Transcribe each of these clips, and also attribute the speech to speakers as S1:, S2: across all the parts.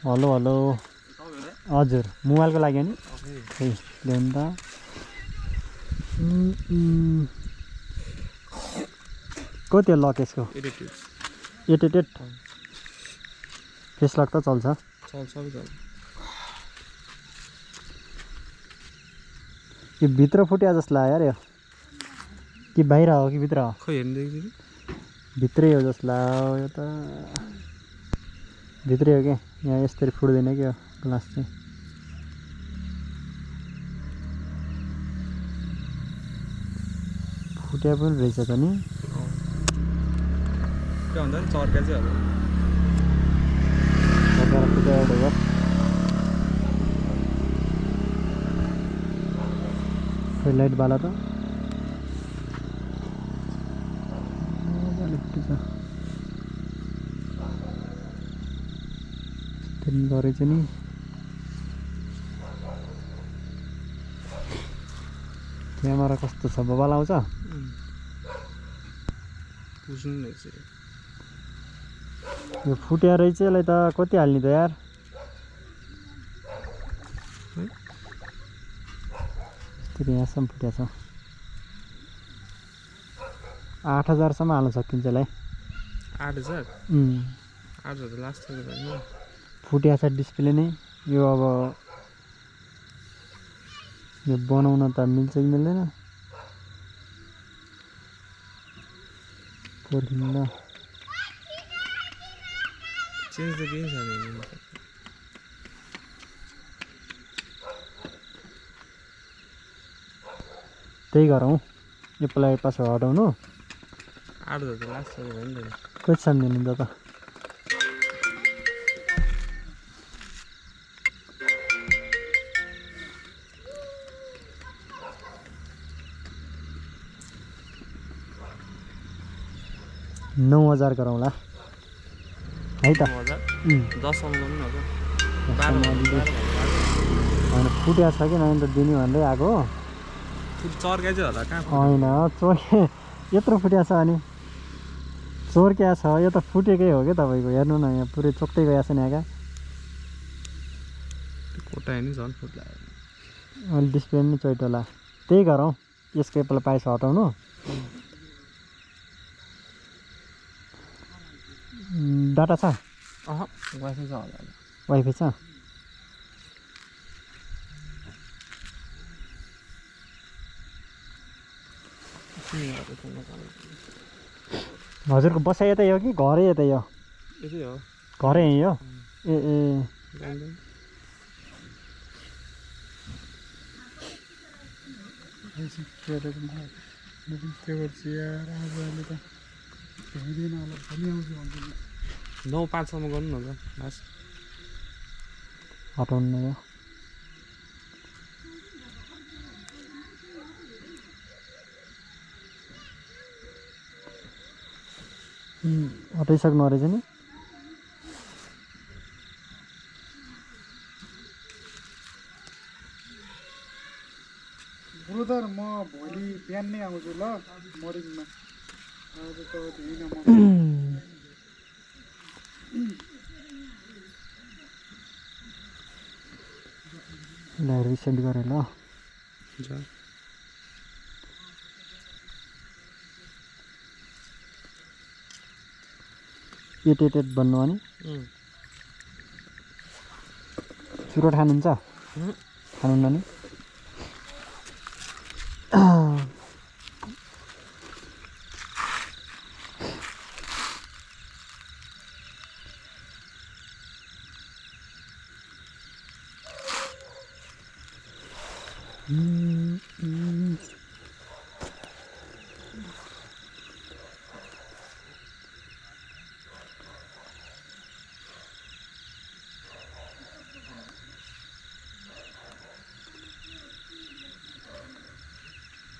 S1: hello hello हजुर मोबाइलको लागि नि ए ल्याउनु त कति हो लक यसको 88 फेस लक त चल्छ यो भित्र फुट्या जस्तो लाग्यो यार यो कि बाहिर हो कि भित्र हो
S2: खै हेर्नु देख्छु
S1: भित्रै हो जस्तो लाग्यो यो त भित्रै हो क्या यहाँ यसरी फुट्दैन क्या ग्लास चाहिँ फुट्या पनि रहेछ त नि
S2: के भन्दा नि चर्का चाहिँ होला
S1: चर्का फुट्या एउटा हो खै लाइट बाला त गरेछ नि क्यामेरा कस्तो छ बबाल आउँछ यो फुट्या रहेछ यसलाई त कति हाल्ने त यार यहाँसम्म फुट्या छ 8000 सम्म हाल्न सकिन्छ यसलाई
S2: 8000 8000 लास्ट
S1: फुट्या छ डिस्प्ले नै यो अब यो बनाउन त मिल्छ कि मिल्दैन पर्खिँदा
S2: चेन्ज त केही छैन
S1: त्यही गरौँ यो प्लाई पासो हटाउनु
S2: 8000 त लास्ट भयो नि त
S1: कति सम्झिनुहुन्छ त नौ 9000 गरौँला है त
S2: 10 सम्म गर्नु न
S1: होइन फुट्या छ कि नानी त दिने भन्दै आएको हो
S2: चर्का चाहिँ होला कहाँ
S1: होइन चोर्के यत्रो फुट्या छ अनि चोर्क्या छ यो त फुटेकै हो क्या तपाईँको हेर्नु न यहाँ पुरै चोक्दै गएको छ नि यहाँ
S2: कोटा नि झन् फुट्ला
S1: अहिले डिस्प्ले पनि चोइट होला त्यही गरौँ यसको एकपल्ट पाइस हटाउनु डाटा छ
S2: वाइफाई छ होला
S1: वाइफाई छ हजुरको बसाइ यतै हो कि घरै यतै हो घरै यहीँ हो ए
S2: ए 9-5 सम्म गर्नु न त बस
S1: हटाउनु यो हटाइसक्नु रहेछ नि
S3: ब्रदर म भोलि बिहान नै आउँछु ल मर्निङमा आज त होइन
S1: ल रिसेन्ट गरेँ ल एटेटेड भन्नु अनि चुरोट खानुहुन्छ खानुहुन्न नि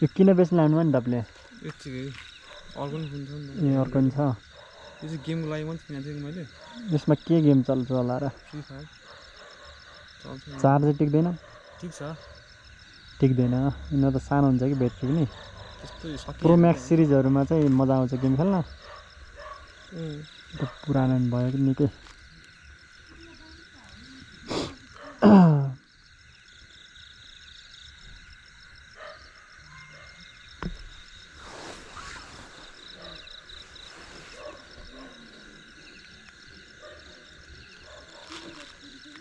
S1: यो किन बेच्न लानु नि तपाईँले
S2: अर्को नि हुन्छ
S1: ए अर्को नि छ
S2: यो चाहिँ गेमको लागि मात्रै किनेको थिएँ मैले
S1: यसमा के गेम चल्छ होला र
S2: फ्री फायर
S1: चार्ज टिक्दैन
S2: ठिक छ
S1: टिक्दैन यिनीहरू त सानो हुन्छ कि ब्याट्री पनि
S2: त्यस्तो
S1: प्रो म्याक्स सिरिजहरूमा चाहिँ मजा आउँछ गेम खेल्न पुरानो भयो कि निकै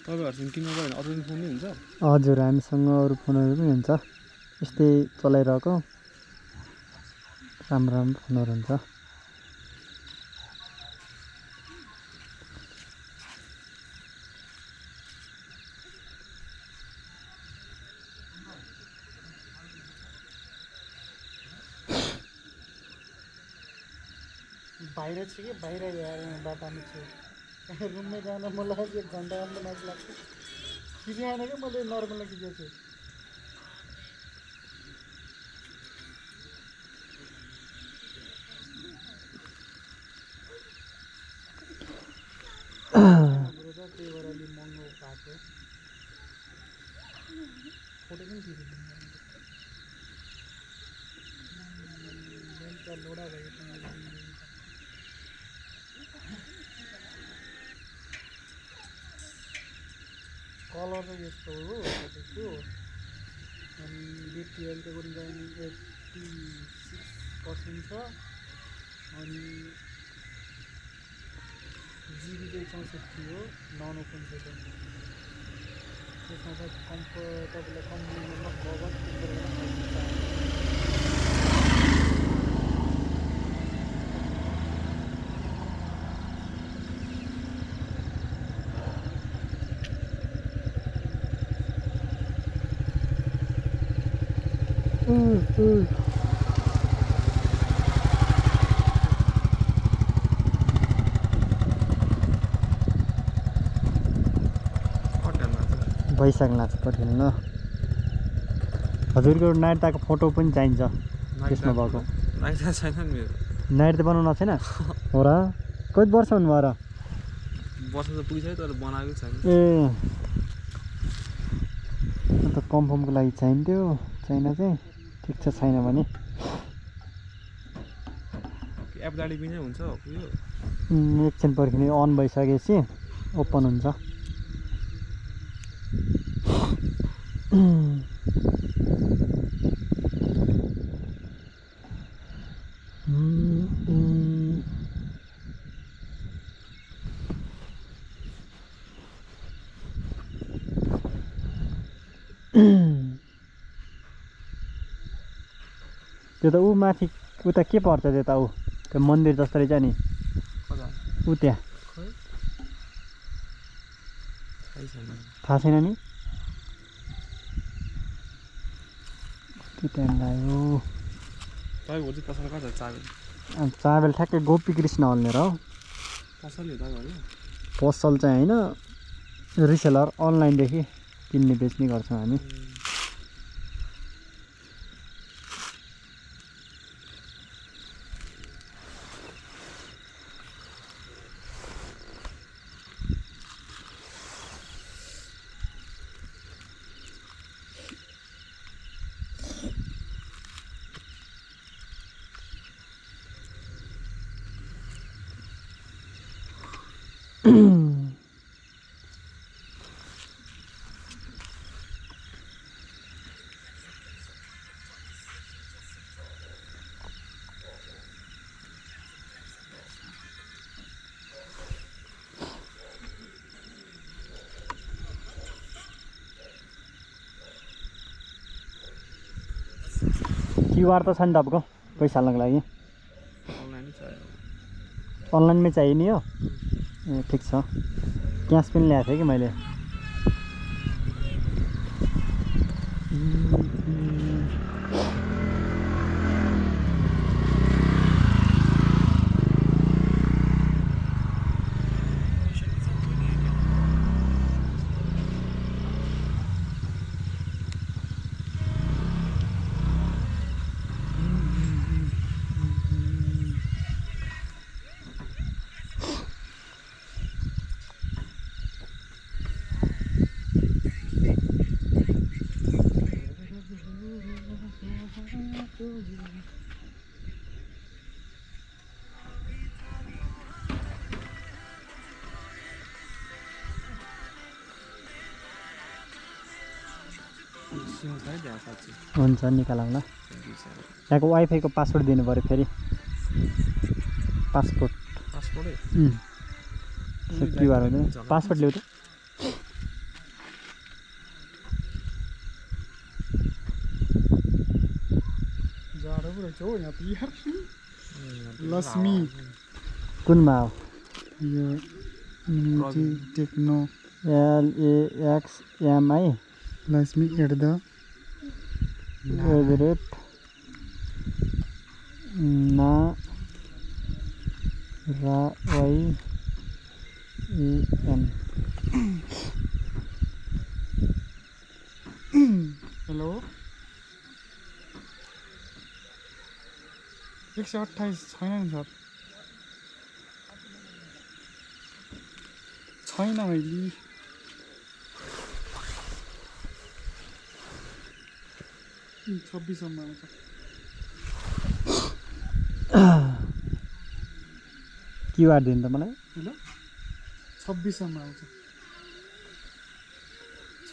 S2: तपाईँहरूसँग किन्नु गयो भने अरू पनि फोन नै हुन्छ
S1: हजुर हामीसँग अरू फोनहरू पनि हुन्छ यस्तै चलाइरहेको राम्रो राम्रो फोनहरू हुन्छ
S3: बाहिर छु कि बाहिर बाटामा छु रुममै जान मलाई 1 घन्टा जस्तो लाग्छ खिचेँ आएन कि मैले नर्मलमा खिचेको छु त्यही भएर अलि महँगो भएको फोटो पनि खिचिदिनु लोडा भएको कलर चाहिँ यस्तो हो तपाईँको अनि ब्याट्री हेल्थको पनि 86% छ अनि जिबी चाहिँ 64 हो नन ओपन सेसन त्यसमा चाहिँ तपाईँलाई कम्पनीमा कभर
S1: भइसक्यो नाच पठाउनु ल हजुरको नाइट ताको फोटो पनि चाहिन्छ त्यसमा भएको
S2: नाइट छैन नि मेरो
S1: नाइट त बनाउनु छैन हो र कति वर्ष हुनुभयो र
S2: वर्ष त पुगिसक्यो तर बनाएको छैन
S1: ए अन्त कन्फर्मको लागि चाहिन्थ्यो छैन चाहिँ ठिक छ छैन भने
S2: एप गाडी पनि हुन्छ यो
S1: एकछिन पर्खिने अन भइसकेपछि ओपन हुन्छ त्यो त ऊ माथि उता के पर्छ त्यो त ऊ त्यो मन्दिर जस्तो रहेछ नि
S2: कता
S1: ऊ त्यहाँ
S2: खै
S1: थाहा छैन नि के टाइम लाग्यो
S2: तपाईँको चाहिँ पसल कता चाबेल
S1: चाबेल ठ्याक्कै गोपी कृष्ण हल्ने र हो
S2: पसल हो तपाईँहरू
S1: पसल चाहिँ होइन रिसेलर अनलाइनदेखि किन्ने बेच्ने गर्छौँ हामी क्युआर त छ नि तपाईँको पैसा हाल्नको लागि अनलाइनमै चाहियो नि हो ए ठिक छ क्यास पनि ल्याएको थिएँ कि मैले
S2: आउँछ है त्यहाँ साँच्ची
S1: हुन्छ निकालौँ ल
S2: बिचरा
S1: यहाँको वाइफाईको पासवर्ड दिनु पऱ्यो फेरि पासपोर्ट
S2: पासपोर्टै
S1: क्युआर हुँदैन पासपोर्ट ल्याउ त
S3: जाडो पो रहेछ हो यहाँ त यार लक्ष्मी
S1: कुनमा हो
S3: यो techno
S1: LAXMI
S3: Laxmi at the
S1: @ ना रा वाई EN
S3: हेलो 128 छैन नि सर छैन मैले 26 सम्म आउँछ
S1: क्युआर दिनु त मलाई
S3: हेलो 26 सम्म आउँछ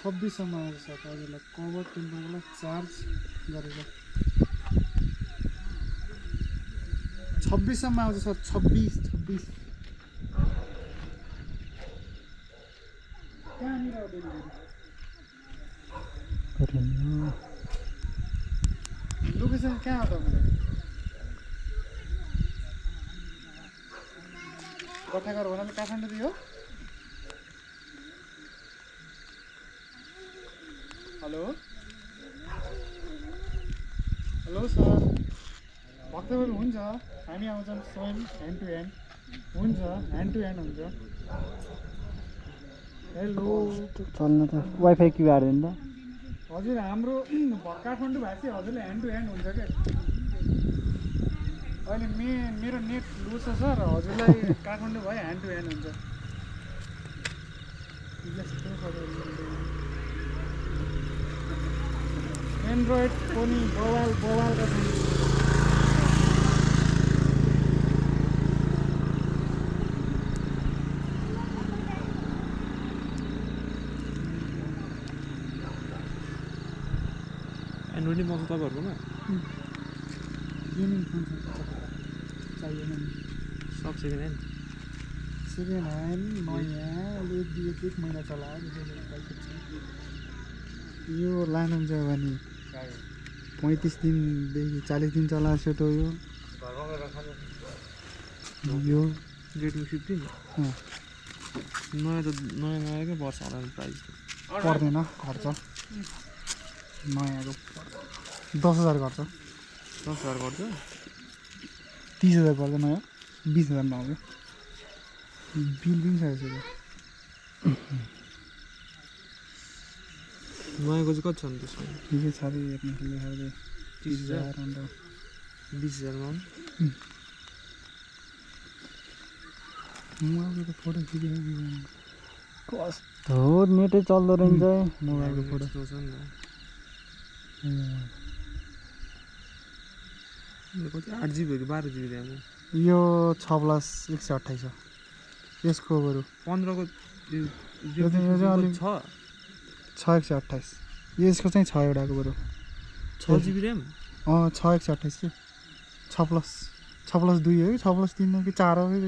S3: 26 सम्म आउँछ सर हजुरलाई कभर टेम्परलाई चार्ज गरेर 26 सम्म आउँछ सर 26 कहाँनिर हो डेलिभरी लोकेसन कहाँ हो तपाईँलाई कथाकार भन्नाले काठमाडौँ हो हेलो हेलो सर भक्तपुर हुन्छ हामी आउँछौँ स्वयं ह्यान्ड टु ह्यान्ड हुन्छ ह्यान्ड टु ह्यान्ड हुन्छ हेलो
S1: चल्नु त वाइफाई क्युआर दिनु त
S3: हजुर हाम्रो काठमाडौँ भएपछि हजुरले ह्यान्ड टु ह्यान्ड हुन्छ क्या अहिले मेरो नेट लु छ सर हजुरलाई काठमाडौँ भयो ह्यान्ड टु ह्यान्ड हुन्छ एन्ड्रोइड पनि बवालका छन्
S2: एन्ड्रोइड पाउँछ तपाईँहरूकोमा
S3: गेमिङ फोन चाहिएन नि
S2: सब सेकेन्ड ह्यान्ड
S3: सेकेन्ड ह्यान्ड नयाँ अहिले एक महिना चलायो यो लानुहुन्छ भने 35 दिनदेखि 40 दिन चलाएको सेटो यो
S2: रेडमी 15 नयाँकै पर्छ होला नि प्राइस
S3: पर्दैन खर्च नयाँको 10,000 खर्च
S2: 10,000 गर्छ
S3: 30,000 पर्छ नयाँ 20,000 मा आउँछ बिल पनि छ यसको
S2: नयाँको चाहिँ कति छ नि त्यसमा
S3: ठिकै छ अरे हेर्नु लेखाएको
S2: 30,000
S3: अन्त
S2: 20,000 मा
S3: मोबाइलको त फोटो खिचेको
S1: कस्तो नेटै चल्दो रहेछ
S3: मोबाइलको फोटो
S2: छ नि त कति 8GB हो कि 12GB ऱ्याम हो
S3: यो 6+128 हो यसको बरु
S2: 15 को
S3: यो चाहिँ अलिक
S2: छ
S3: 6/128 यसको चाहिँ 6 एउटाको बरु
S2: 6GB ऱ्याम
S3: 6/128 कि 6+2 हो कि 6+3 हो कि 4 हो कि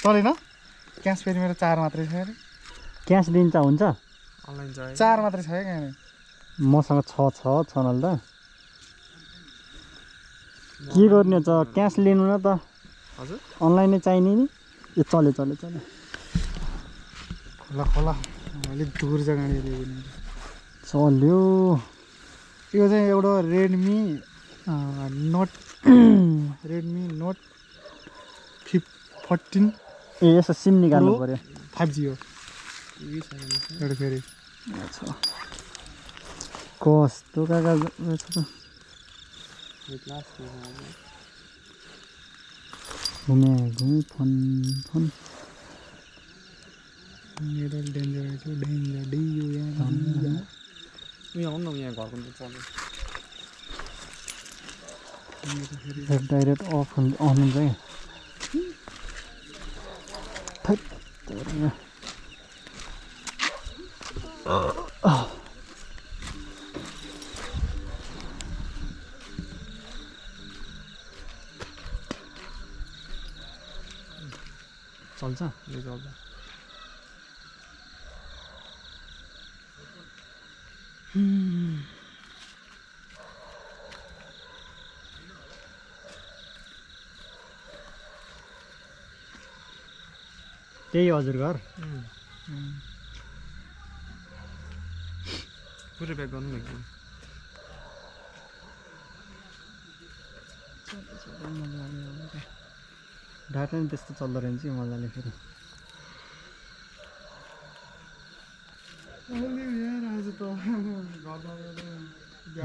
S3: चलेन क्यास फेरि मेरो 4 मात्रै छ अरे
S1: क्यास दिन्छ हुन्छ
S2: अनलाइन छ
S3: 4 मात्रै छ क्या
S1: मसँग 6 छनल त के गर्ने त क्यास लिनु न त
S2: हजुर
S1: अनलाइनै चाहिने नि ए चल्यो
S3: खोला अलिक दूर जग्गा
S1: चल्यो
S3: यो चाहिँ एउटा रेडमी नोट 14
S1: ए यसो सिम निकाल्नु पर्यो
S3: 5G हो एउटा फेरि
S1: कस्तो कागज रहेछ त घुमे फोन
S3: मेरो डेन्जर रहेछ डेन्जर डियो
S2: उयो आउनु न यहाँ घरको त चल्यो
S1: डाइरेक्ट अफ अन हुन्छ क्या चल्छ
S2: यो चल्छ
S1: त्यही हजुर घर
S2: पुरै ब्याग गर्नु न एकदम
S1: डाटा नि त्यस्तो चल्दो रहेछ कि मजाले फेरि
S3: आज त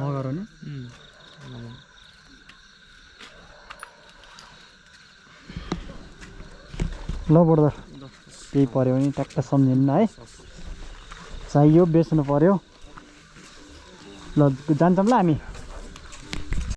S1: मगर हो नि ल बढ्दा केही पऱ्यो भने ट्याक्क सम्झिन्न है चाहियो बेच्नु पऱ्यो ल जान्छौँ ल हामी